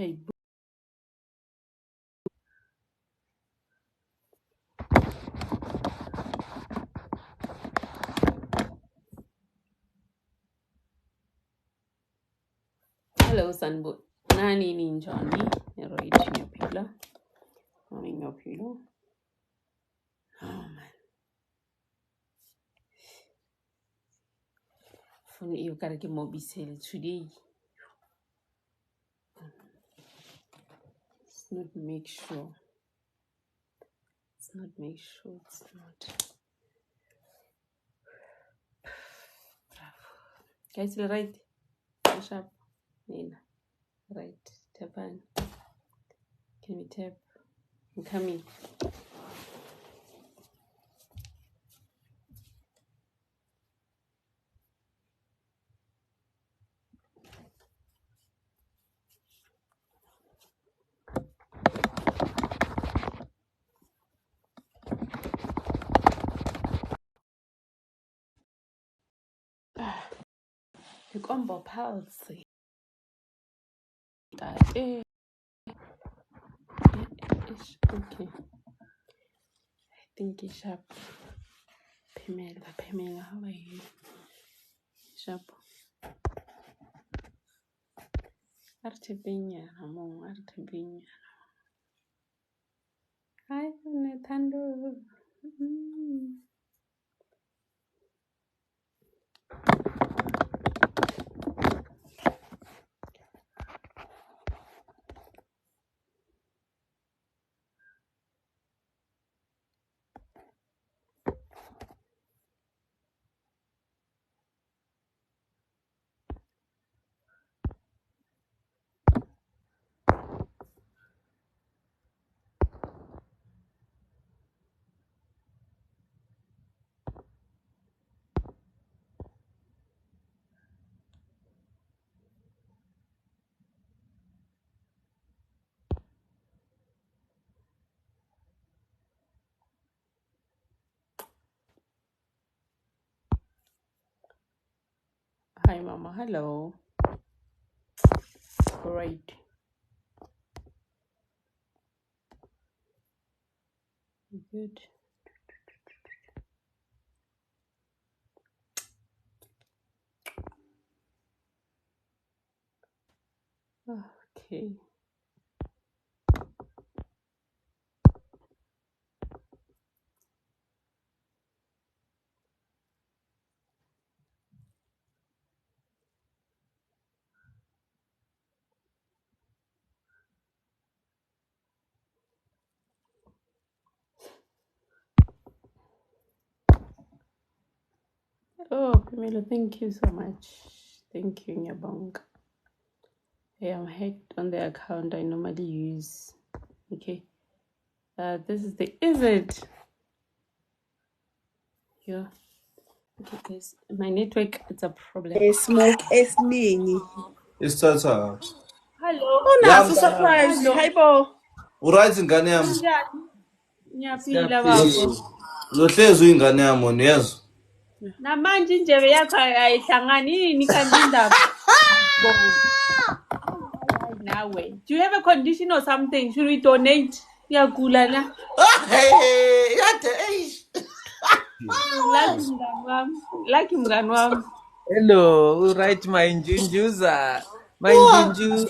Hey, hello, Sunboot. Nani ninjani? Right in your pillow. In your pillow. Oh man. You gotta get more busy today. It's not make sure. It's not. Guys, we're right. Push up. Nina. Right. Tap on. Can we tap? I'm coming. The combo pulse. Okay. I think it's sharp. Pamela, how are you? Sharp. Artebinya, among Artebinya. Hi, Nathando. Hi, Mama. Hello. Great. Good. Okay. Oh, Pamela, thank you so much. Thank you, Nyabong. I am hacked on the account I normally use. Okay. This is the it? Yeah. Okay, guys. My network, it's a problem. Smoke esiningi. Isithatha. Hello. Unaso surprise. Hello. Hayibo. Uright ingane yami. Unjani? Ngiyaphila bafo. Uzohlezi uyingane yami wona uyezwa? Namanje indlebe yakho ayihlangani yini kanti indaba? Nawe. Do you have a condition or something? Should we donate? Uyagula na? Hey, yade eish. Lucky mngani wami. Hello, right my njunjuza. My njunju.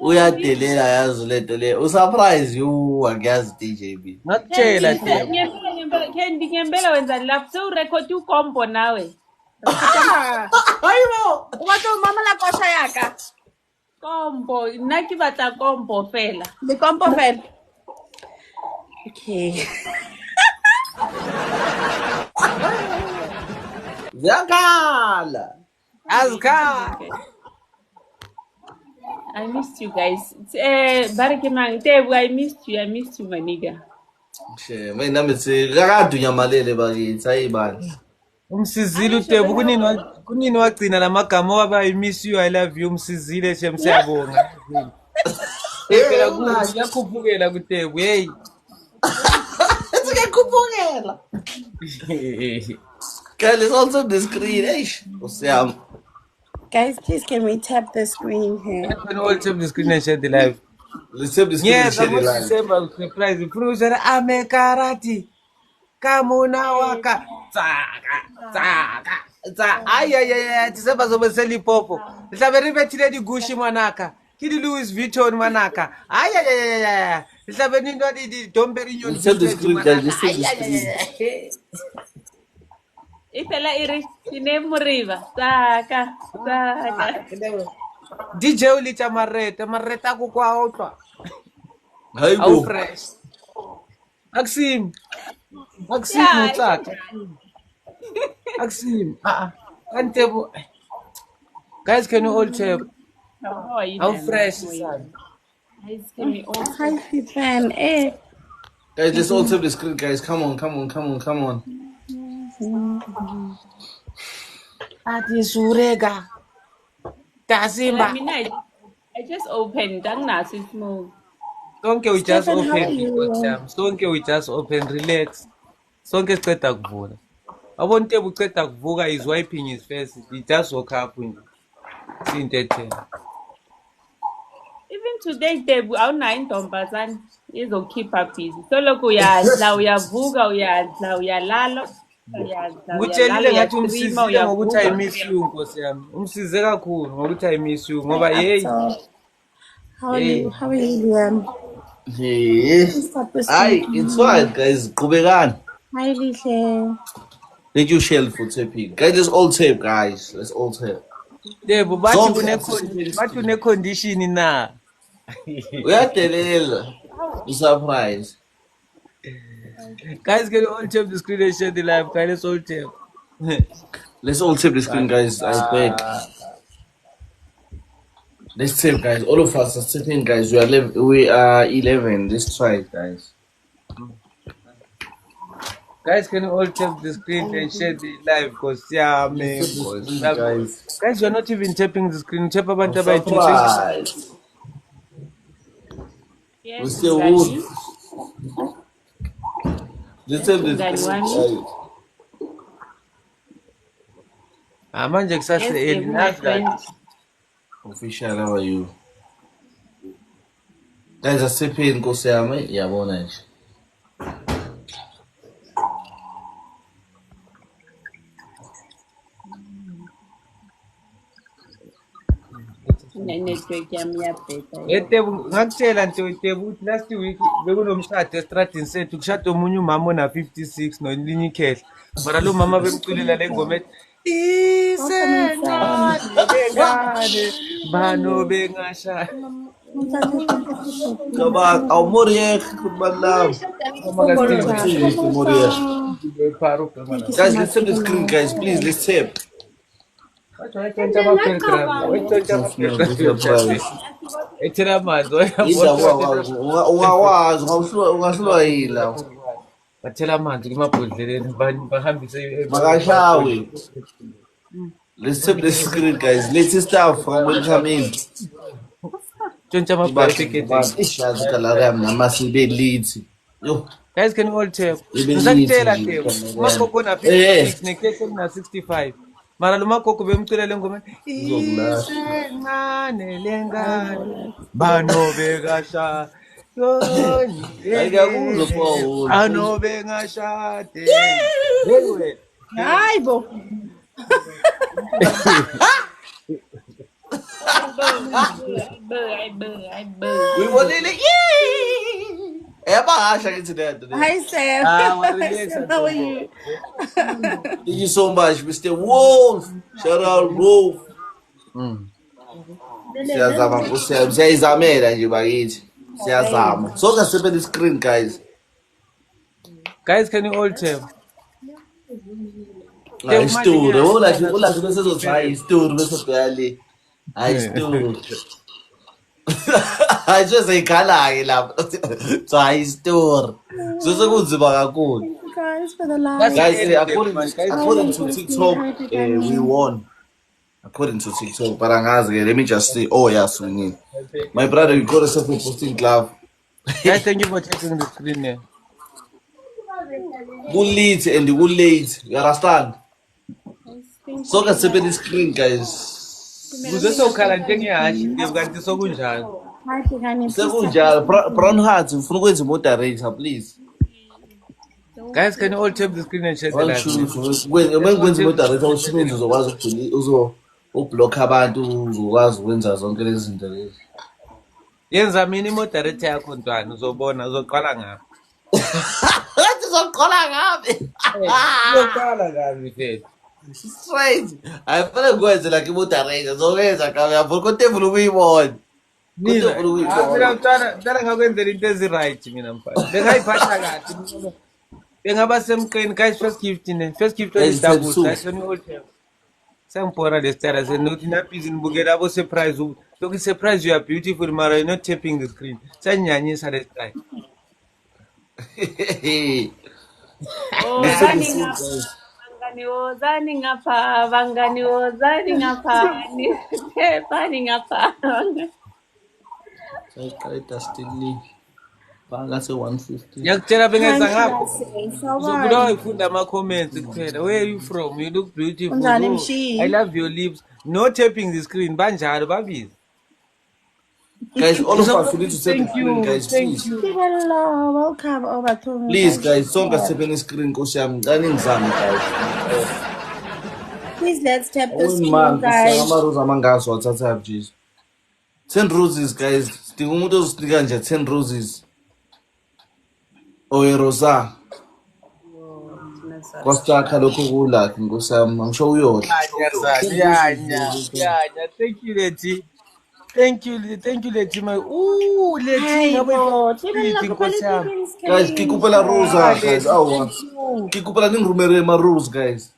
Uyadelela yazi lento le. Usurprise you angiyazi DJB. Ngakutshela Tebo. Ngiyembela wenzani lapho sewurekhodi ukombo nawe. Hayibo. Ubatla mama la kosha yaka. Kombo, nna ke batla kombo fela. Le kompo fela. Okay. Ziyakhala. Azka. I missed you guys. Bareke Tebu, I missed you, my nigga. She, mina mithi kakade unyamalele bakithi ayibani. Umsizile uTebo kunini wagcina lamagama waba I miss you I love you umsizile shem siyabonga. Phela kuyakhuphukela kuTebo hey. Sikukhuphukela. Girl is also on the screen. Eish. Usiyam. Guys, please can we tap the screen here? Can all tap the screen and share the live. Let's tap the screen and Yes, share I'm the going to live. December surprise. Producer Ame Karati. Kamuna waka. Tsaka. Ay. December zobeseli popo. Tlabe re betile di gushi manaka. Ke di Louis Vuitton manaka. Ay. Tlabe ni ndo di Domberi nyon Let's tap the vintage screen, guys. manaka. Let's tap the screen. Ifela iri ine muriva. Saka. DJ ulita marreta ko kwa otwa. Hi, Au bro. fresh. Maxim Yeah, utsaka. Maxim. Kantebo. Guys, can you all tap? How are you? How Nana? fresh How are is you? that? Guys, can we all Hi, Stefan. Eh. Guys, let's all tap the screen, guys. Come on. Ati surega. Tasimba. I just opened. Don't nazi move. Sonke we just Stefan, how are open you? because sonke we just open, relax. Sonke siqeda kuvula. Abonke buqeda kuvuka is wiping his face. He just woke up nje. Sintethe. Even today, Debu, awunayo intombazane izokukhipha busy. Soloko uyadla, uyavuka, uyadla, uyalala, uyadla, Ngikutshelile ngathi uyastreama, umsizile ngokuthi I uyavuka. miss you Nkosi yami. Umsize kakhulu ngokuthi I miss you ngoba hey. So, how are Hey. you? How are you, Liam? Hey. Stop the Hi, screen. it's fine, guys. Qhubekani. Hi, Lihle. Thank you, Shell, for tapping. Guys, let's all tap, guys. Let's all tap. Debo Sonke bathi une condition na. Uyadelela. Surprise. Guys, can you all tap the screen and share the live? Guys, let's all tap. Let's all tap the screen, guys. I beg. Let's tap, guys. All of us are tapping, guys. We are 11. Let's try it, guys. Guys, can you all tap the screen and share the live? Because yeah, man. Guys. Guys, you're not even tapping the screen. Tap abantu abayi-2. Surprise. Yes, We're still Ngani. wood. Let's tap the Ngani screen, wami. guys. Manje Yes, kusase Debu, my nazi friend. kahle. Official, how are you? Guys, asiphi Nkosi yami? Yabona nje. Network yami iyabheda. Tebu ngakutshela nto Tebu ukuthi last week bekunomshado estradini sethu kushada omunye umama ona 56 nolinye ikhehla. Mara lo mama bemculela le ngoma ethi isencane lengane bano bengashaya. Kabak, au Moriek, kubalam. Moriek. Guys, let's tap the screen, guys. Please, let's tap. Ethela amanzi Ungawazi, ungahlulwa yila. bathela amanzi kumabhodleleni bahambise Makashawe. Let's tap the screen, guys. Latest stuff from Welcome In. ntshontsha amabhasiketi. Ishazi kalari yami namasibe lithi. Yo. Guys, can you all tap? Ibe Ngisakutshela lithi Tebu nje. umagogo na Eh. 56 nekhehla na 65. Mara lo magogo bemculela ngoma Uzokulahla. isencane lengane bano bekasha Ayikakuzwa Paul. ano bengashade. Anyway, Hi, Bo. I boo. We wanted it. Ebahasha kithi that. Hi, Sam. relax, How are you? Thank you so much, Mr. Wolf. Shout out Wolf. Siyazama Nkosi yami, siyayizamela nje bakithi. Siyazama. Sonke sibe the screen, guys. guys, can you all tap? Hayi story. Ulathi bese zothi story bese bhali. Hayi story. Hayi just ayikhala ke lapha. So hayi story. Sekunzima kakhulu. Guys, for the live. Guys, according to TikTok, we won. According to TikTok, but angazi, let me just say, oh yes, we need. My brother, you got yourself a posting glove. Guys, thank you for taking the screen there. Good late and good late. You understand? So can see the screen, guys. kuze sokhala njengehashi tebu kanti sokunjani. Hi, Pigani. Please tap Sekunjalo. the screen. Brown Hearts, ngifuna ukwenza i-moderator, please. Guys, can you all tap the screen and share the live? Mengikwenza i-moderator, usho means uzokwazi ukublock abantu, uzokwazi ukwenza zonke lezi zinto lezi. Yenza mina imoderator yakho ntwana uzobona uzoqala ngaphi. Ngathi uzoqala ngapi? Uzoqala kabi mfethu. Straight. Ayifane ngikwenze like i-moderator, zokwenza kabi yabo kontebula ukuyibona. Mina mntwana ngakwenzela into ezi-right mina mfana. Bengayiphatha kahle. Bengaba semqeni guys first gift oyidabula guys when you all have. Sangipora lesitara senokuthi naphizi nibukela abo surprise. Look surprise you are beautiful mara you're not tapping the screen. Sanyanyisa lesitara. Wozani ngapha bangani wozani ngapha pani ngapha. Sayiqala i-Dustin bangase 150. Ngiyakutshela bengeza Hi, ngapho. Classy. So Uzobuda what? uyifunda ama-comments kuphela. Where are you from? You look beautiful. Unjani Oh, mshi? I love your lips. No tapping the screen. Banjalo babizi. Guys, all of us we need to tap the Thank screen, you. guys, Thank please. you. Hello, welcome over to me. Please, guys, sonke sithapheni i-screen Nkosi yami. Ngicela ningizame, guys. Please let's tap the Oh screen, man, guys. ama-rose amangazi wathatha jeez. 10 roses, guys. Sidinga umuntu ozosinika nje 10 roses. Oyerosa. Kwasithatha lokho kulakhi Nkosi yami. Angisho uyodla. Yeah. Thank you, Leti. Thank you, Leti. My ooh, Leti. Hi, Ngabe bo. ithi Nkosi yami. Guys, kikupela rosa, guys. Awa. Kikupela ningirumere ama-rose, guys.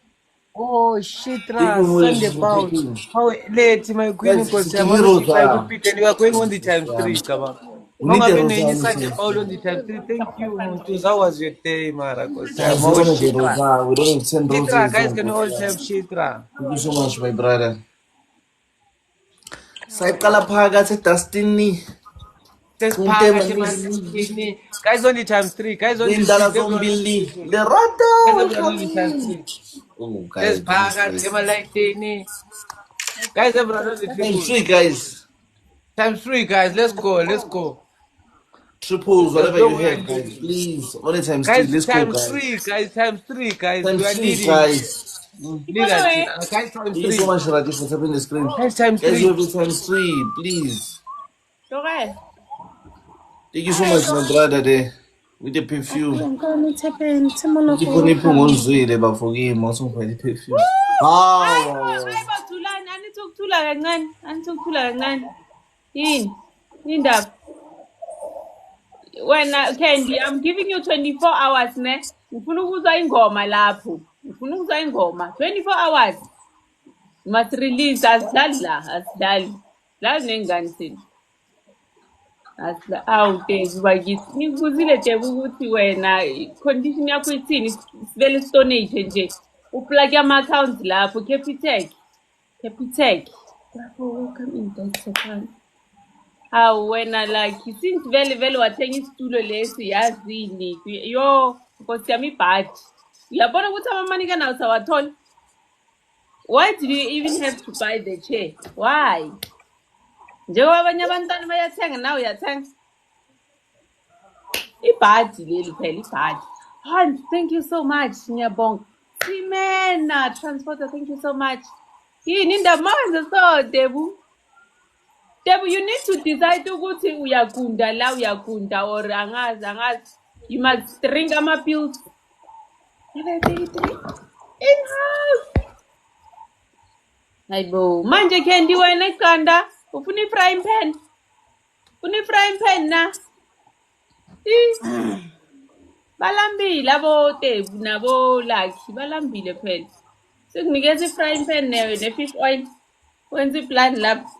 Oh shit, Even Sunday with- bound. How Leti, my queen, Guys, Nkosi give yami. me Honestly, Rosa. I repeat, and you are going on the times 3, come on. We need the Ungabe Rosa nenye on Sunday this. bound on the times 3. Thank you, Muntu. How was your day, Mara? Nkosi Guys, yami. we Oh don't have shit, Rosa. We don't have 10 roses. Shitra, guys, can you all Thank tap Shitra? you so much, my brother. Sayiqala phakathi eDustini. Guys, on the times 3. Guys, on the Indala times zombili. 3. Lerata. Oh, Guys, guys, everyone on the times triple. 3, guys. Times 3, guys. Let's go. Triples, whatever Let's you go. have, guys. Please. Only times 3. Guys, Let's go, times guys. 3, guys. Times 3, guys. Times We are 3, leading. guys. Guys, times Thank you so 3. much, Raji, for tapping the screen. Guys, times Guys, 3. you have it times 3, please. Okay. Thank you so much, my brother, there. With the perfume. I'm going to tap in. Tomorrow, Ngikho niphunga ongizwile bafokima usungifake i-perfume. Thulani anithukuthula kancane. Yini indaba wena Candy, I'm giving you 24 hours ne. Ngifuna ukuzwa ingoma lapho. 24 hours. You must release asidlali. La nengani sini. Tebu bakithi. Ngikuzile Tebu ukuthi wena condition yakho ithini sivele stonate nje. Uplug ama-accounts lapho Capitec. Lapho welcome in guys. Wena like since vele wathenga isitulo lesi yazini yo Nkosi yami ibhaji uyabona ukuthi amamanike nawo sawathola. Why did you even have to buy the chair? Why? Njengoba abanye abantwana bayathenga nawe uyathenga ibhaji leli phela ibhaji. Hans, thank you so much ngiyabonga. Simena transporter, thank you so much. Yini indaba mawenze so Debu you need to decide ukuthi uyagunda or angazi you must drink ama-pills. In-house hayibo manje Candy wena iqanda ufuna i-frying pan na balambile abo Tebu nabo Lucky balambile phela sekunikeza i-frying pan ne-fish oil wenza iplan lapho.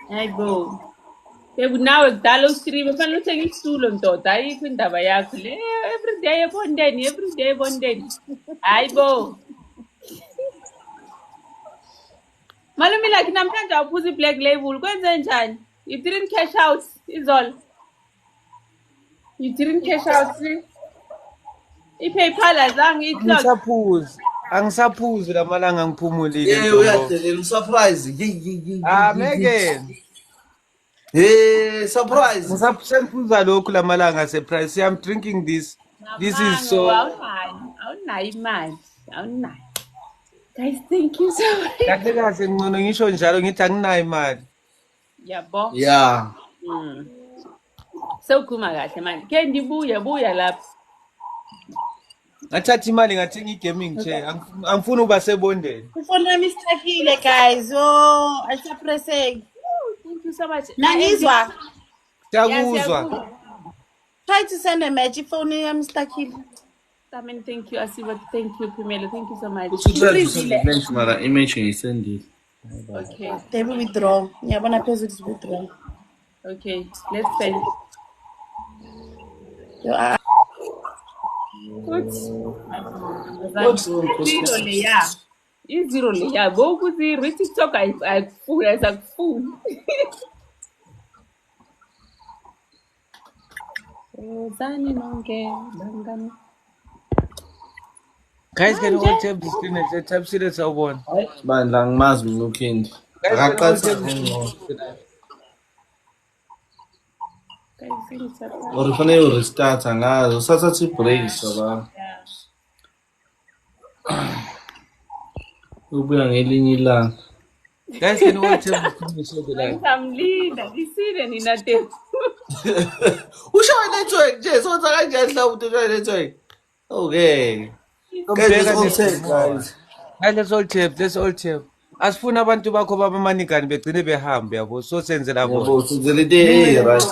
Hayibo Tebu nawe kudala ustribe fanele uthenge isitulo ndoda ayikho indaba yakho le everyday ebondeni hayibo malume Lucky namhlanje awuphuza i-black label kwenze njani? You didn't cash out is all. You didn't cash out. I-PayPal azange i-clock. angisaphuzi lamalanga ngiphumulile Yeah, ntombo. uyadelela surprise. Megan. Hey, surprise. Ngisaphuza lokhu lamalanga surprise. I'm drinking this. This is so. Awunayo imali. Awunayo. Guys, thank you so much. Kahle kahle ngcono ngisho njalo ngithi anginayo imali. Yabo. Yeah. Sewukhuluma kahle manje. Ke ndibuya lapha. Ngathatha imali ngathenga i-gaming chair. Angifuni uba sebondeni. Ufona yami isitakile guys. Oh, ayisapresseki. Thank you so much. Nangizwa. Siyakuzwa. Try to send a match phone yami isitakile. Thank you. Asiba, thank you, Pumelo. Thank you so much. Mara image ngiyisendile. Okay. They will withdraw. Ngiyabona phezulu is withdraw. Okay. Let's send. Yo, Zero leya. Izero leya. Bokuthi TikTok ayikufuni. Zani nonke bangani. Guys, can you all tap the screen and say tap serious awubona? Bandla ngimazi Mlukindi. Akaqatha or kufanele urestart ngazo. Usathatha i-break baba. Ubuya ngelinye ilanga. Guys, can you all tap the screen and share the live? Ngisamlinda isile nina te. Usho network nje sonza kanjani mhlawumbe usho network. Okay. Guys, let's all tap. Let's all tap. Asifuna abantu bakho babamanikani begcine behambe yabo. So senzela bona. Yabo senzela into right.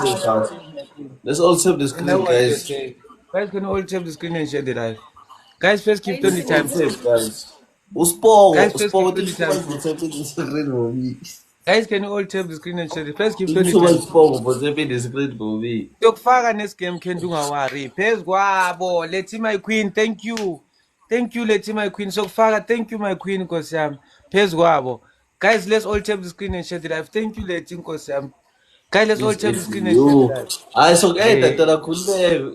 Let's all tap the screen guys. Guys, can you all tap the screen and share the live? Guys, first keep 20 times. Guys. Uspogo Guys, can you all tap the screen and share the first keep 20 times. Yokufaka nesgame khendu ngawari. Phez kwabo. Lethi my queen. Thank you. Thank you, Letty, my queen. So far, thank you, my queen, Kosiam. Pez guabo. Guys, let's all tap the screen and share the live. Thank you, Letty, Kosiam. Guys, let's all tap the screen and share the live. I so get that I could live.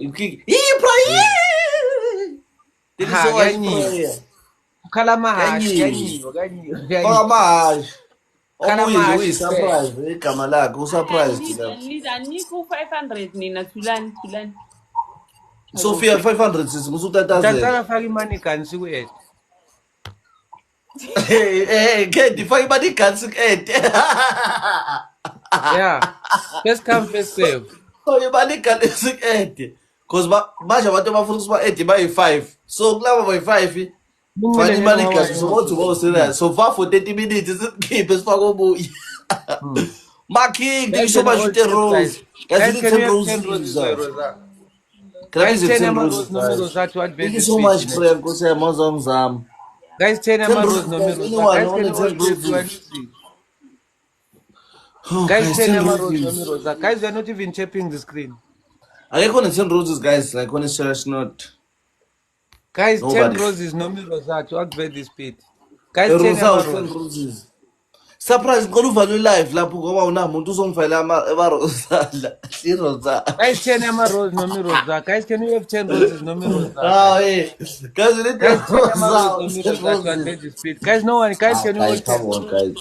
Sophia 500 is Tantara fagi money can see it. Hey, can't define money can see it. Yeah. First come, first save. So your money can see it. Because Masha whatever fruits by 80 by 5. So glad by 5. Funny money can so what to go there. So far for 30 minutes is keep as far go. Marking, thank you so much for the rules. Guys, 10 rules. Guys, 10 rules. Thank you so much, friend. Go say Mozam. Guys, 10 rules. Guys, 10 rules. Guys, we are not even tapping the screen. I want 10 roses, guys. Like when it's not. Guys, 10 roses. No mirrors. To activate the speed. Guys, 10 roses. Surprise, go to live. La pugo una muntu uzongifayela rosa. Rosa. Guys, 10 roses. No mirrors. Guys, can we have 10 roses? No mirrors. Oh, yeah. Guys, we need 10 roses. To activate the speed. Guys, no one. Guys, can we? Come on, guys.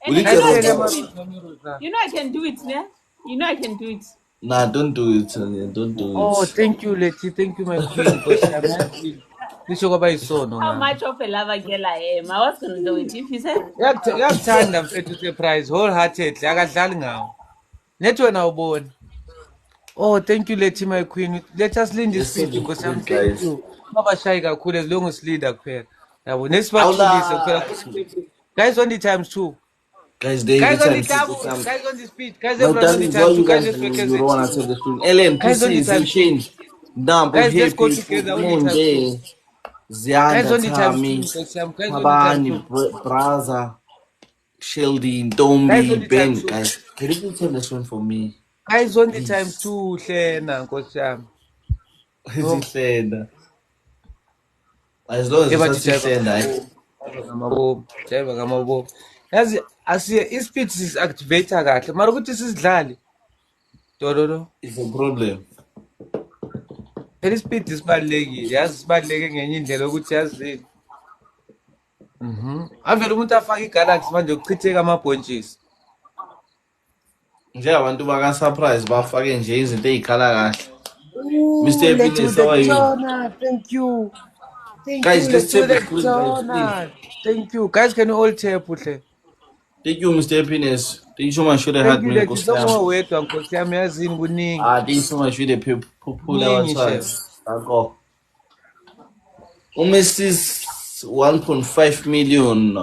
You know I can do it, yeah? You know I can do it. Nah, don't do it. Don't do it. Oh, thank you, Letty. Thank you, my queen. How much of a lover girl I am? I was going to do it if you said. You have time to surprise wholeheartedly. I got now. Let you now born. Oh, thank you, Letty, my queen. Let us lean this speed because I'm thank you. Baba Shaiga could as long as leader. Next one, guys, only times 2. Guys, guys on the table, guys on the speed, guys on the table, guys let's make it. Ellen, PC, Shane, Damn, guys, let's go together. Zianda, Tami, Habani, Braza, Sheldon, Dombi, Ben, guys. Can you please tell this one for me? Guys on the times 2, Shena, Kosham. As long as it's asiye ispeed is activator kahle mara ukuthi sisidlali dododo is a problem. Ispeed isibalekile yazi sibaleke ngenye indlela ukuthi yazini avele umuntu afake iGalaxy manje kuchitheka amabhontshisi. Njengabantu baka-Surprise bafake nje izinto ey'khala kahle. Ooh, Mr. let's Happiness, do how are the you? donut. Thank you. Thank Guys, you. let's Let's do tap the the screen, guys, please. donut. Thank you. Guys, can you all tap uhle? Thank you, Mr. Happiness. Thank you so much for the Thank heart, you. man. Let's Nkosi do yami. more wedwa nkosi yami yazini kuningi. Thank you so much for the people Kuningi outside. chef. Danko. Mrs. 1.5 million.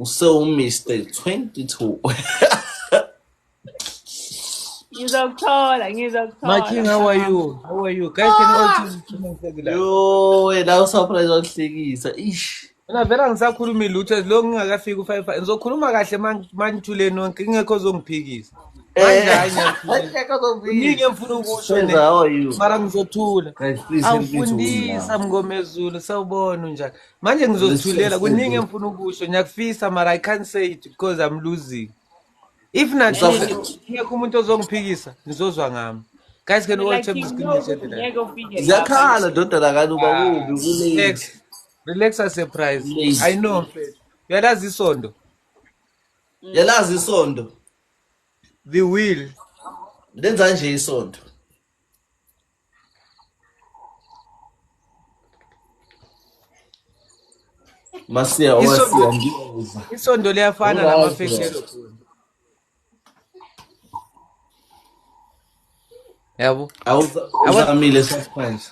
So, Mr. 22. My king, how are you? How are you? Guys, can you all tap the Yo, wena usurprise wakuhlekisa. Ish. mina vele ngisakhuluma lutho lo ngingakafika u5 ngizokhuluma kahle manithule nonke ingekho ozongiphikisa manje hayi ngiyathula kuningi emfuna ukusho ne How are you? mara ngizothula Guys, please help me to win awufundisa now. mngomezulu sawubona njani manje ngizozithulela kuningi emfuna ukusho ngiyakufisa mara I can't say it because I'm losing if not ngekho umuntu ozongiphikisa ngizozwa ngami guys can all tap the screen and share the Ziyakhala dodana kani uba kubi kulate. relax a surprise I know mfethu uyalazi isondo Yalazi isondo. the wheel Lenza nje isondo. Masiya ngiyeza. isondo liyafana namafekelo yabo Awuzamile surprise.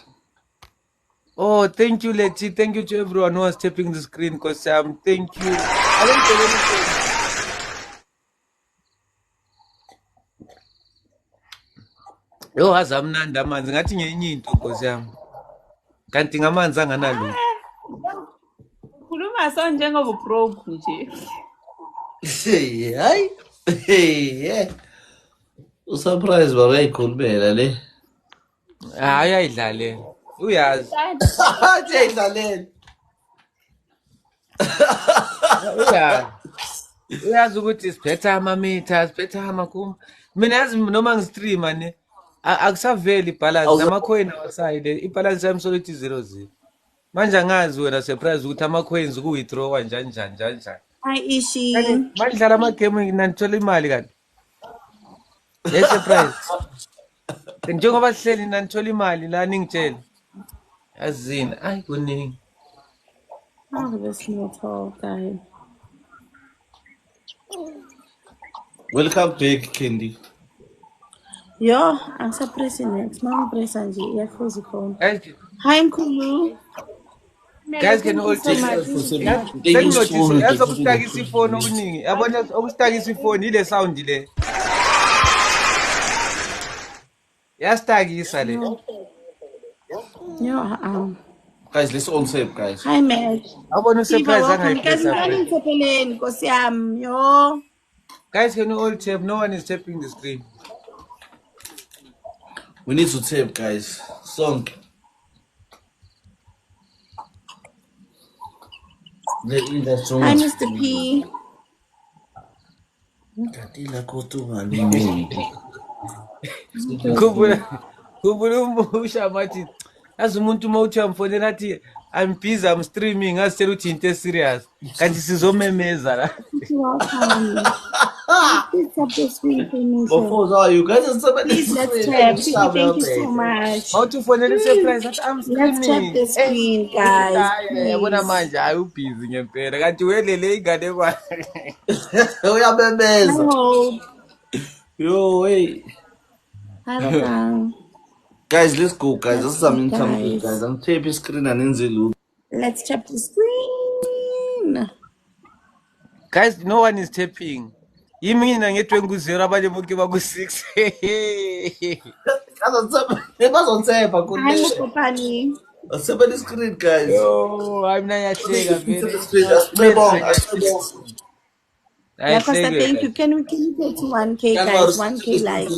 oh thank you Letty thank you to everyone who was tapping the screen because thank you I don't get anything yo azamnandi amanzi ngathi ngenye into nkosi yami kanti ngamanzi anganalutho Khuluma so njengoba ubroke nje. Hayi. Yeah. Usurprise barayikhulumela le. hayi ayidlalela uyazi Athi ayidlalele. uyazi ukuthi siphethe amamitha siphethe amakhuma mina yazi noma ngistreama ne akusaveli ibalance amacoin awasayile ibalance yami solo ithi 00 manje angazi wena surprise ukuthi ama-coins ku-withdrawa njani Hi, Ishi. manje dlala amagame nanithola imali kanti yes surprise njengoba sihleli nanithola imali la ningitshele yazini ayi kuningi Oh, this new tall guy. Welcome back Candy. Yo, I'm suppressing next. Mom, press Angie. Yeah, close the phone. guys Hi, Mkulu. can all take senginothisi yazi okustakisa ifoni okuningi yabona okustakisa ifoni ile sound le yastakisa le Yo, Guys, let's all tape, guys. Hi, Matt. abona usurprise angayipressa Yo. guys can you all tap no one is tapping the screen We need to tape, guys. Song. Hi, Mr. P. khumbula ushamathi yazi umuntu uma uthi uyamfonela athi I'm busy I'm streaming azitshela ukuthi into eserious kanti sizomemeza la Welcome. Please tap the screen for me, sir. Before how you guys are somebody. Please, let's tap. Thank you so much. mawuthi ufonela isurprise athi I'm Let's tap streaming the screen, guys. yabona Please. manje hayi ubhizi ngempela kanti welele ingane ba Uyabemeza. Hello. Yo, wait. Hello. Guys, let's go, guys. This is something, Guys. guys. I'm taping screen and in Let's tap the screen. guys no one is tapping yimi mina ngethwe ngu0 abanye bonke baku6 bazonsepa Hi, kule. Mukopani. Sepa the screen, guys. yo hayi mina yahleka vele Yeah, Costa, thank you. Can you get to 1K, guys? 1K likes.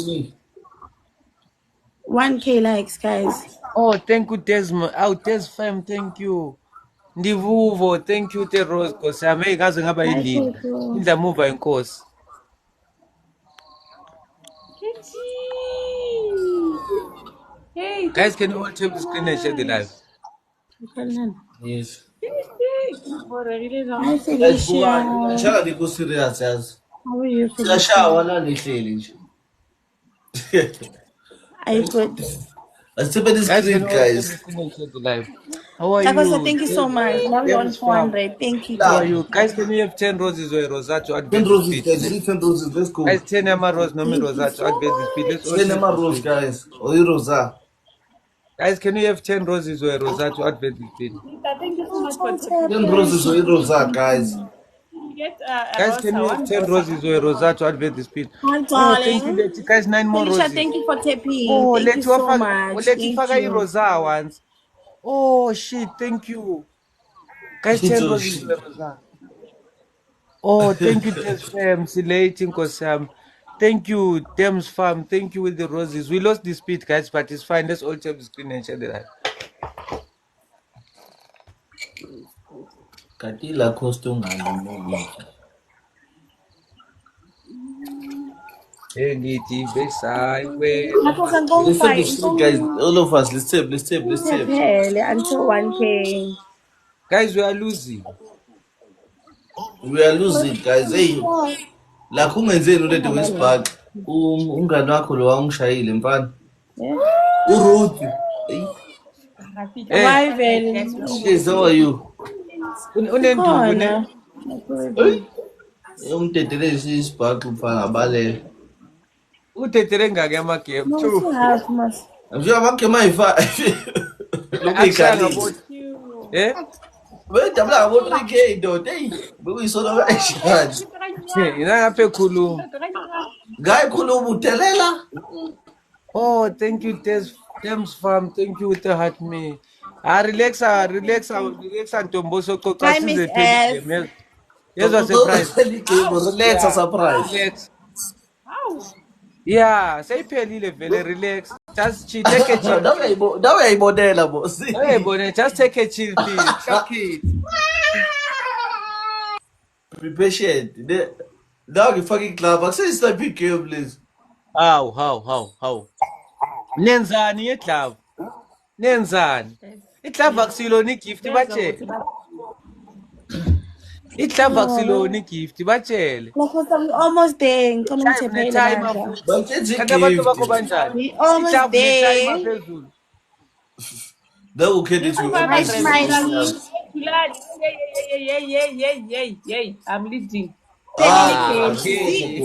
1K likes, guys. oh thank you Desmond oh Desfam thank you Ndivuvo thank you te Rose Nkosi yami hey ngaze ngaba Hi, yilini Coco. indlamuva inkosi Hey, guys can you all tap the screen and share the live Yes. boregile Hi, no. Felicia. Ngishaka nikho serious yazi. How are you, Siyashawa Felicia? la nihleli nje. I put. Asipende Guys, can screen you all tell guys. me screen and share the live? How are Takosa, you? thank you so much. Now we're on James Farm. 400. Thank you, How are La. dear. you? Guys, can we have 10 roses or a rosette to 10 advert the roses speed? guys. We need 10 roses. Let's go. Guys, 10 Emma Rose, no me Thank you rosette to so advert the speed. Let's all 10 share Emma the Rose screen. guys. Or Rosa. Guys, can we have 10 roses or a rosette to advert the speed? Thank you so much. much for What's tapping. 10 happening? roses or Rosa guys. Get a Guys, can rosa, we have one 10 rosa. roses or a rosette to advert the speed? Hi, Oh, thank you, darling. Letty. Guys, 9 more Felicia, roses. thank you for tapping. Oh, Thank you so much. Letty Thank Faga you. rosa once. Oh, shit, thank you. Guys, 10 So roses shit. or a rosette. Oh, thank you, Tess Fam, Silating Kosam. Thank you, Thames Farm. Thank you with the roses. We lost the speed, guys, but it's fine. Let's all tap the screen and share the light. Katila costume ngani. Engithi besaywe. Takosa, go Let's tap the fight. screen guys. All of us. Let's tap. Until 1K. Guys, we are losing. We are losing guys. Hey. La kungenzeni ulede wesibhaq. Umngani wakho lo wangishayile mfana. Yeah. Uruth. Hey. Hey, Why, Veli? Yes, how are you? unenduku ne? Corner. Hey. Umtetelezi isibhaq mfana abalele. Uthetere ngake amagame. No, Two. still have must. I'm sure I'm my five. Akushanga both. Eh? Wait, I'm not about 3K though. Hey. But we saw the action. Inangaphe khulu. Guy khuluma uthelela. Oh, thank you, Thames Farm. Thank you with the heart me. Relax, Ntomboso Coca Hi, Miss S. game. Yes, was surprise. Relax a Yeah, surprise. relax. How? Yeah, sayiphelile vele relax. Just chill, take a chill pill. Dawe ayibonela boss. Hey, Bonnie, just take a chill pill. Fuck it. Be patient. Now you fucking club. I say stop big game please. How? Nenzani eglove? Nenzani? Iglove akusilona igift batshele. Iglove akusilona igift batshele. Takosa, we almost there. Ngicela Time ungithephe netime bandla. futhi. But it's a Kanti abantu bakho gift. banjani? We almost Iglove netime there. phezulu. That will get it Give to me you. Hi, 500. Smiley. Yay. I'm leading. Ah, See? Hey.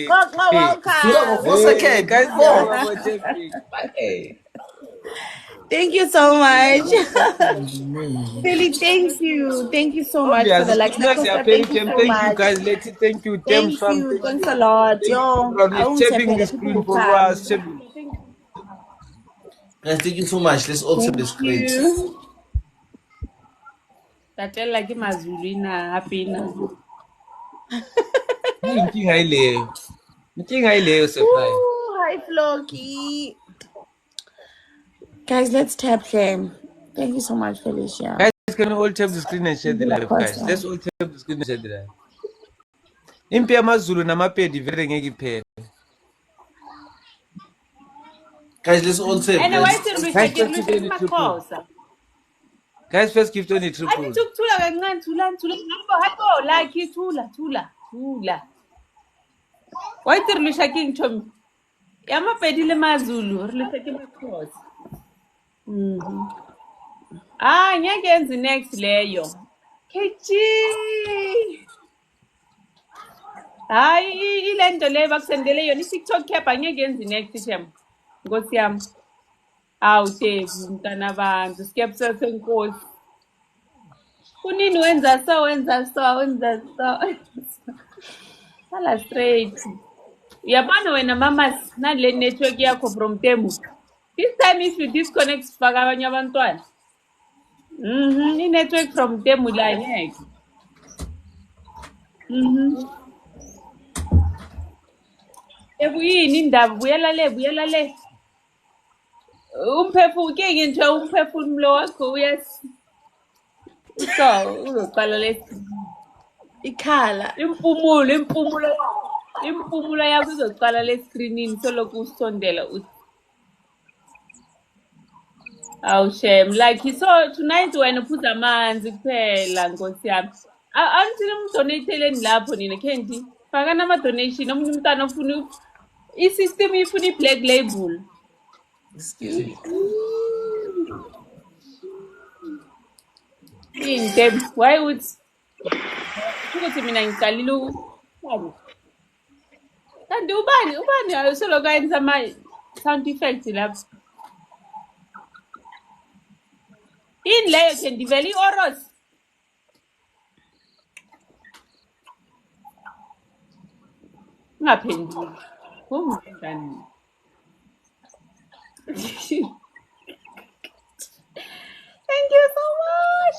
Welcome. For second. Guys, Four. Hey. Thank you so much. Philly, thank you. Thank you so much for the like. Next, Takosa, Perry thank you Chem, so thank you much. guys. Let's thank you, Thames Thank Farm. you. Thank Thanks you. a lot. Thank you, Yo, everyone. I We're won't tapping the the people screen will for us. come. Guys, thank you so much. Let's all tap the Thank screen. you. Tatela like Mazulina, happy now. Inkinga ileyo surprise. Ooh, hi, Floki. Guys, let's tap him. Thank you so much, Felicia. Guys, can we all tap the screen and share the live, guys? Let's all tap the screen and share the live. Impi yamazulu namapedi vele ngeke iphele. Guys, let's all tap. And why Guys. did we Guys, take first it gift only with triple. Makosa? Guys, first gift only I triple. took Tula and Tula, like you, Tula. Why did we shaking to me? Yama pedile Mazulu, related Makosa. Ngeke next leyo. Kechi. Hayi ilento le bakusendele yona iTikTok cap angeke yenze next time. Nkosi yami. Awutevu mntana bantu skepsa senkosi. Kunini wenza so. Hala straight. Uyabona wena mama nale network yakho from Temu. This time if you disconnect faka abanye abantwana. I-network from Temu la ngeke. Ebuyini indaba buyela le. Ke ngithe umphefumulo wakho so uzoqala Ikhala. impumulo yakho izoqala lescreenini soloku usondela uthi Oh shame, like so tonight when put amanzi kuphela Nkosi yami. Anithini umdonateleni lapho nina Candy. Faka nama donation omunye umntana ofuna i-system ifuna i-black label. Yini why would ukuthi mina ngiqalile ubani? Kanti ubani ayosolo kayenza ama sound effects lapho. Yini leyo Candy vele i-oros. Ungaphenduli. Ungani? Thank you so much.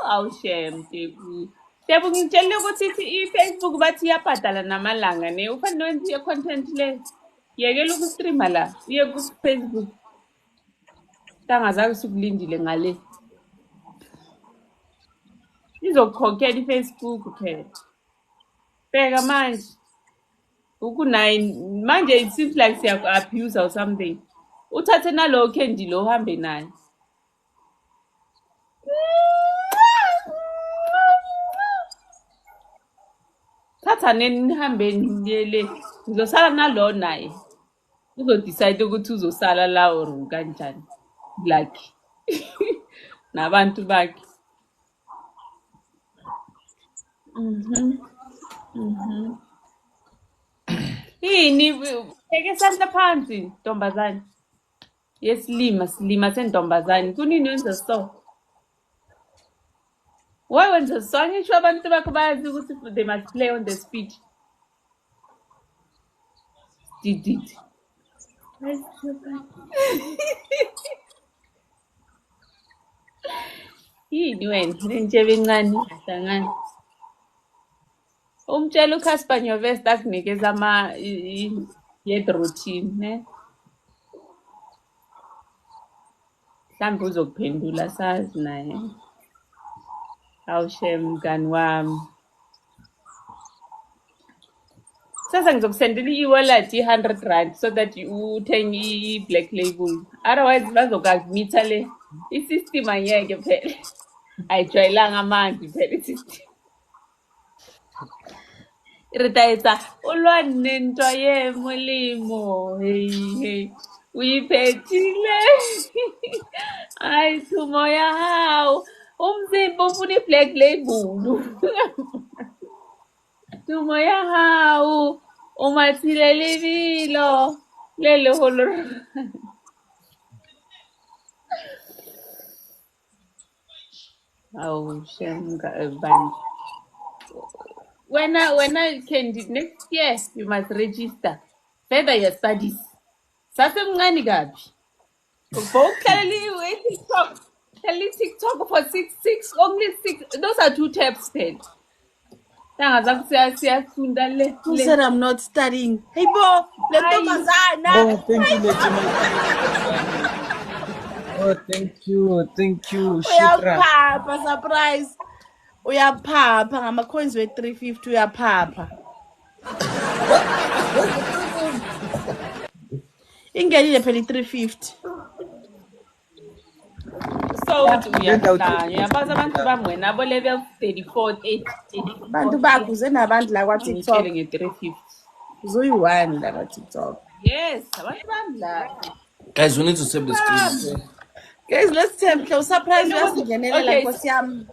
Awu shame Tebu. Tebu ngitshela ukuthi i-Facebook bathi iyabhadala namalanga ne ufanele wenze i-content le. Yekela ukustreama la. Uye ku-Facebook. Tangazazi sukulindile ngale. Izokukhokhela i-Facebook phela. Bheka manje. Uku-9 manje it seems like siyaku-abuse or something. Uthathe nalo Candy lo uhambe naye. Thatha nihambe niyele. Uzosala nalo naye. Uzodecide ukuthi uzosala la or kanjani. Lucky. Nabantu bakhe. Yini pheke sandla phansi ntombazane. Yesilima sentombazane. Kunini wenza so? Why wenza so? Angisho abantu bakho bayazi ukuthi they must play on the speech. Did. Yini wena nentshebe encane hlangana. Umtshela uCasper Nyovest akunikeza ama yet routine ne. Mhlawumbe uzokuphendula sazi naye. Awushem mngani wami. Sasa ngizokusendela i-wallet i-R100 so that uthenge i-black label. Otherwise bazokumitha le. I-system ayeke phela. Ayijwayelanga amanzi phela i-system. Iritaetsa ulwane nento yemolimo. Hey. Uyiphethile. Ay tumoya hawu. Umzimba ufuna i-black label. Tumoya hawu. Umathile libilo. Lele holo. Awu shenga bani. When I can next year you must register. Further your studies. Sasa mngani gapi? TikTok. Tell TikTok for 6 only 6. Those are 2 tabs then. Who said I'm not studying? Hey Bo, Oh, thank you, Oh, thank you, Shitra. Uyapapa, surprise. Uyapapa, ngama-coins we-350 uyapapa. Ingenile phela i-350. So uyabaza abantu bamwena abo level 34 80. Bantu bakho uzenabantu la kwa-TikTok. Nge-350. Uzoyi-1 la kwa-TikTok. Yes, abantu bami la. Guys, we need to save the screen. Guys, let's tempt. Surprise uyasingenelela Nkosi yami.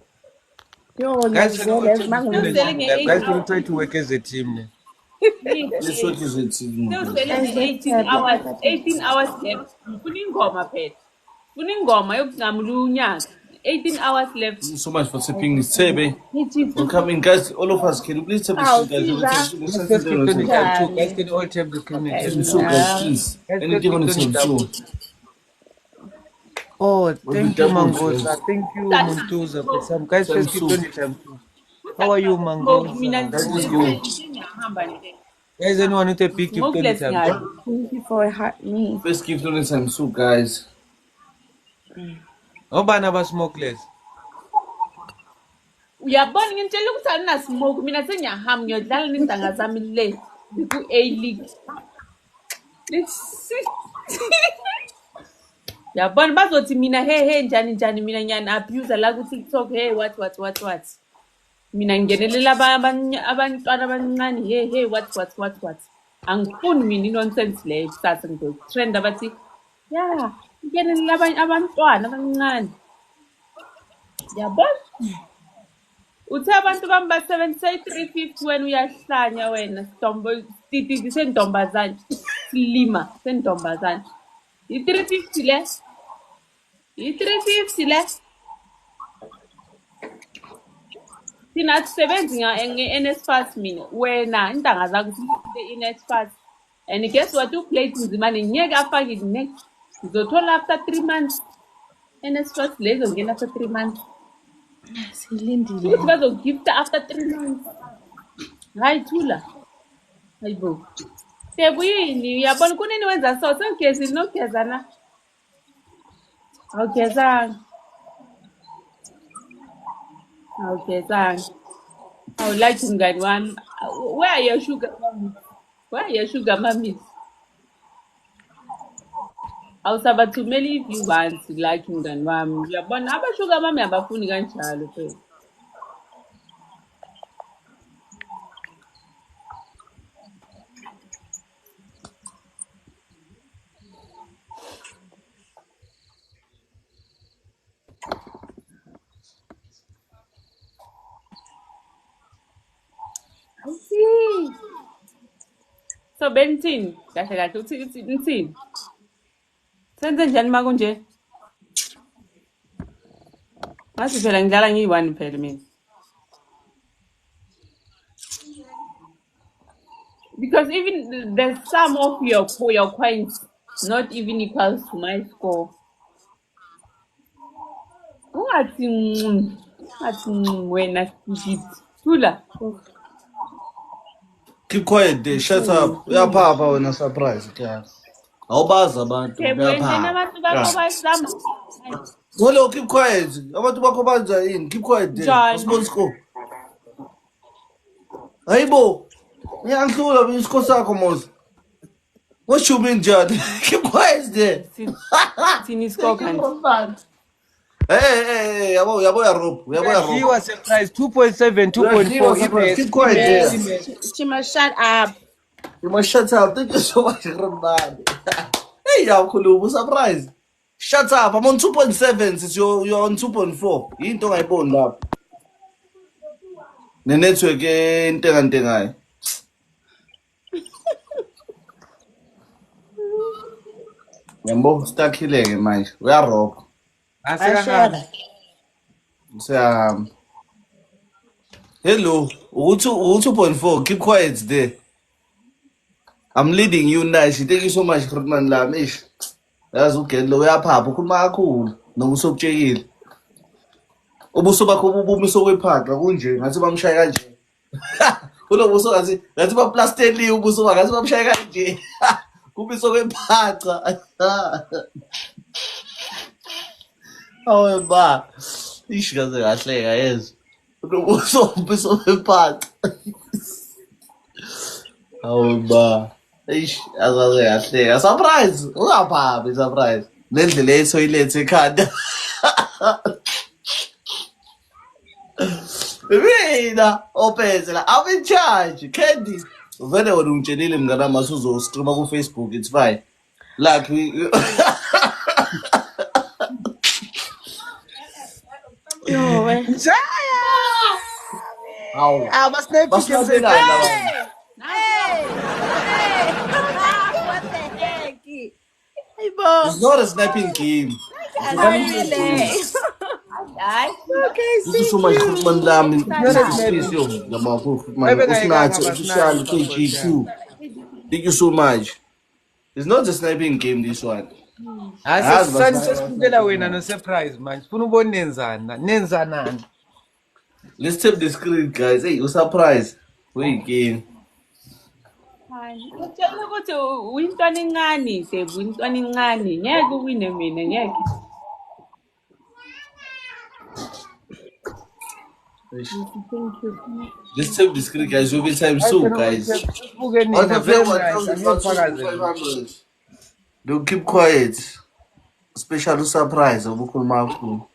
Yo, Guys, can try to work as a team. Let's work as a team. 18 hours left. Funa ingoma phela. Funa ingoma yokungamula unyaka. 18 hours left. Thank you so much for tipping this table. We're coming, guys. All of us, can you please tap the screen, guys? Guys, can all tap the screen. So, guys, please. Anything on the same show. Oh, thank you, Mangoza. Thank you, Muntuza. For some guys, first keep doing it. How are you, Mangoza? Let's go. Guys, anyone with a pick, keep doing it. Thank you for me. First keep doing some soup, guys. Oh, Banaba smokeless. Uyabona ngintshela ukuthi alina smoke mina sengiyahamba ngiyodlala nendanga zami le ku A League. yabona bazothi mina hey njani mina ngiyani-abuse la ku-TikTok hey what mina ngingenelela abantwana abancane hey what angifuni mina i-nonsense leyo kusasa ngizotrenda bathi ya ngingenelela abantwana abancane yabona uthe abantu bami basebenzisa i-350 wena uyahlanya wena sentombazane silima sentombazane i-350 le i-350 le thina asisebenzi nge-NSFAS mina wena intanga zakho i-NSFAS and guess what uplate nzimane ngeke afake next ngizothola after 3 months NSFAS lezo ngena after 3 months silindile ukuthi bazogifta after 3 months hayi thula hayibo sebuyini uyabona kunini wenza so sengigezile nogezana awugezanga awulike mngani wami where are your sugar mummies awusabathumela i-view once like mngani wami uyabona abashuga mami abafuni kanjalo phela so benithini kahle uthini senze njani makunje ngathi phela ngidlala ngiyi-1 phela mina because even the sum of your coins not even equals to my score ungathi wena thula Keep quiet there, shut up. Uyaphapha wena surprise class. Awubazi abantu wena abantu bakho bazama Hello, keep quiet. Abantu bakho banja yini? Keep quiet there. Let's go. Hayibo. Ngiyanhlula mina isikho sakho mos. What you mean, John? Keep quiet there. thini score kanti Hey, yabo ya rope. He was surprised. 2.7, 2.4. Keep quiet there. Chima, shut up. You must shut up. Thank you so much, Ramban. Hey, Yakulu, surprise. Shut up. I'm on 2.7 since you're on 2.4. You ain't talking about that. The network ain't tengai. Yambo, start killing man. We are rope. Hello, 2.4. Keep quiet there. I'm leading you nice. Thank you so much, Krutman Lamish. That's okay. Lo ya papa kuma kakhulu nokusokutshekile. Ubuso bakho bubumiso kwephaqa kunje ngathi bamshaya kanje. Kulo buso ngathi ba plasteli ubuso ngathi bamshaya kanje. Kumiso kwephaqa. Oh ba. Ishikaze kahleka yezo. Ubuso kwephaqa. Oh ba. Eish, azaze kahleka. Surprise. Ungaphapi surprise. Nendlela etoilet ekhanda. Mina ophezela I'm in charge. Candy. Vele wena ungitshelile mngana masuzo streama ku Facebook it's fine. Like we Yo, How? Mas nem Mas não tem nada. what the heck? Hey, boss. It's not a snapping game. Thank you so much, Footman Lam. Thank you so much. It's not a sniping game, this one. Sasibukela wena no surprise man. Sifuna ubona nenzana. Let's tap the screen, guys. Hey, you surprised. Wait again. utshela ukuthi uyintwana encane Tebu uyintwana encane ngeke uwine mina ngeke thank you Let's tap the screen, guys. We'll be time soon, guys. Don't keep quiet. special surprise obukhuluma kakhulu.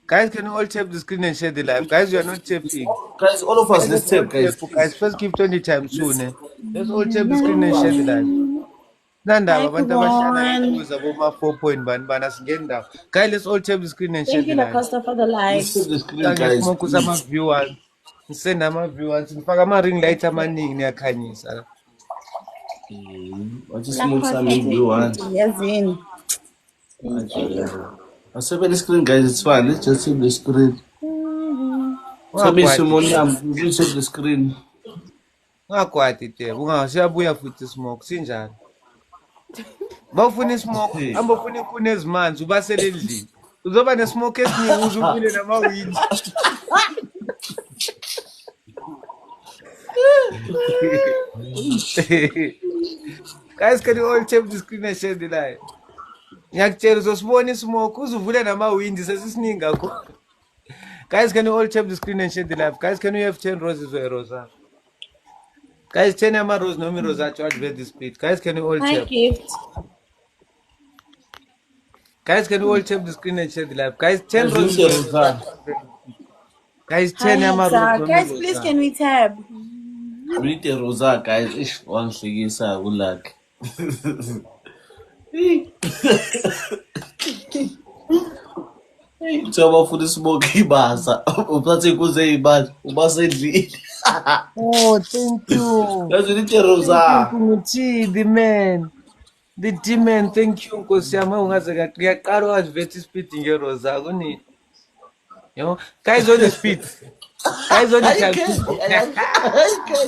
Guys, can you all tap the screen and share the live? Guys, you are not tapping. Guys, all of us, let's tap, guys. Guys, first give 20 times soon. Let's all tap the screen and share the live. Nanda, abantu abashana ukuza boma 4 point bani singenda. Guys, let's all tap the screen and share the live. Thank you, Costa, for the Let's tap live. the screen, guys. Ngokuza ama viewers. Send ama viewers. Ngifaka ama ring light amaningi niyakhanyisa. I just move some viewers. Yazini. I said the screen, guys. It's fine. Let's just tap the screen. Tell me Simon, let's tap the screen. Ngakwati te, siyabuya futhi smoke sinjani. Bawufuna smoke, ambofuna kunezimanzi ubasele endlini. Uzoba ne smoke esiningi uzuvule namawindi. Guys, can you all tap the screen and share the live? Ngiyakutshela uzosibona smoke uzuvule namawindi sesisiningi kakhulu. Guys, can you all tap the screen and share the live? Guys, can you have 10 roses or a rosa? Guys, 10 ama rose no mi rosa charge with this split. Guys, can you all Hi, tap? Gift. Guys, can you all tap the screen and share the live? Guys, 10 roses. Guys, 10 ama rose no mi Guys, rosa. please, can we tab? We need a rosa, guys. Ish, one thing is good luck. Tshaba futhi smoke ibasa. Uphathe kuze ibasa. Ubasendlini. Oh, thank you. Guys, we need a rosa. The man. The demon, thank you. Nkosi yami ungaze ngiyaqala wazivethi speed ngerosa kuni. Yo, guys on the speed. Guys on the time two.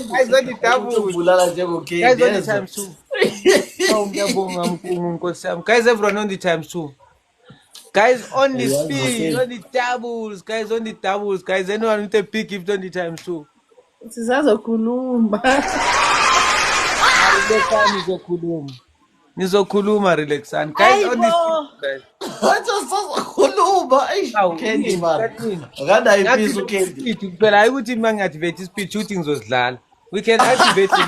Guys on the double. Bulala njengokhe. Guys on the time two. Oh, ngiyabonga mkhulu Nkosi yami. Guys, everyone on the time two. Guys on the speed, on the doubles. Guys on the doubles. Guys, anyone with a big gift on the time two. Sizazokhuluma. Nizokhuluma relaxani. Guys on the speed. Wathi sazokhuluma. Candy man. Akanda ipiso Candy. Phela hayi ukuthi mina ngiactivate speed shooting ngizozidlala. We can activate it.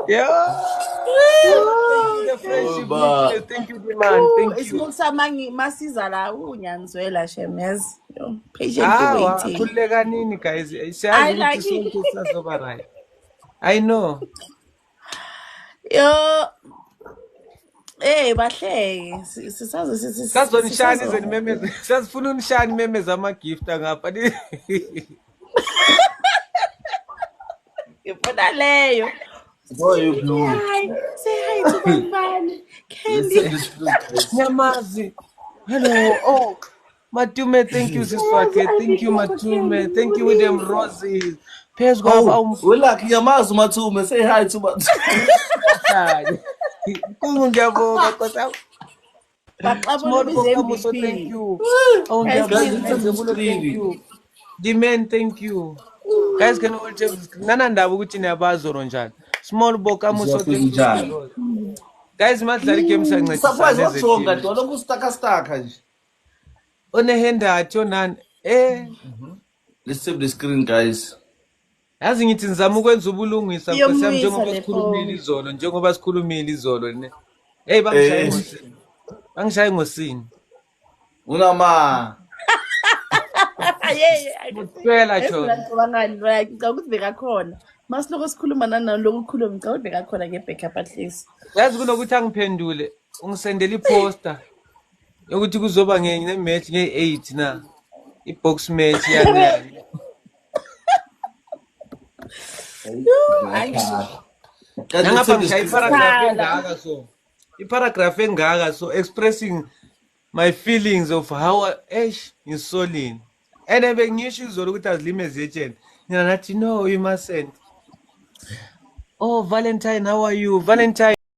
Yeah. The friendship. Thank you, man. Thank you. Ismoke samangi masiza la unyanzwela Shemez. Patiently waiting. Khuleka nini guys? I like Siyazi ukuthi sonke sazoba right. I know. Yo. Hey, bahleke. Sazonishani zenimemeza. Sasifuna unishani memeza ama gift ngapha. Ngifuna leyo. Boy, you blue. Say hi to Bambani. Candy. Nyamazi. Hello. Oh. Matume, thank you, Sister Wake. Thank you, Matume. Thank you with them roses. Pairs go Oh, we like Yamazu Matume. Say hi to Matume. Ngiyabonga kosa. Small Bokamuso, thank you. Oh, thank you. The man, thank you. Guys, can you all check the screen? Nana ndaba ukuthi niyabazoro njani. Small Bokamuso, thank you. Guys, madlali game sancedisa. Surprise, what's wrong that one? Staka nje. One henda atho nani? Let's save the screen, guys. Yazi ngithi nizama ukwenza ubulungisa Nkosi yami njengoba sikhulumile izolo ne. Hey bangishaye ngosini. Unama. Phela cho. Ngibangani right ngicabanga ukuthi bekakhona. Masiloko sikhuluma nana lokho khuluma ngicabanga ukuthi bekakhona ngebackup at least. Yazi kunokuthi angiphendule ungisendela iposter yokuthi kuzoba ngematch nge8 na. I-box match yani. Ngapha ngishaya iparagraph engaka so expressing my feelings of how ngisolini and bengisho izolo ukuthi azilime zetsheni mina nathi no you mustn't. Oh Valentine, how are you Valentine?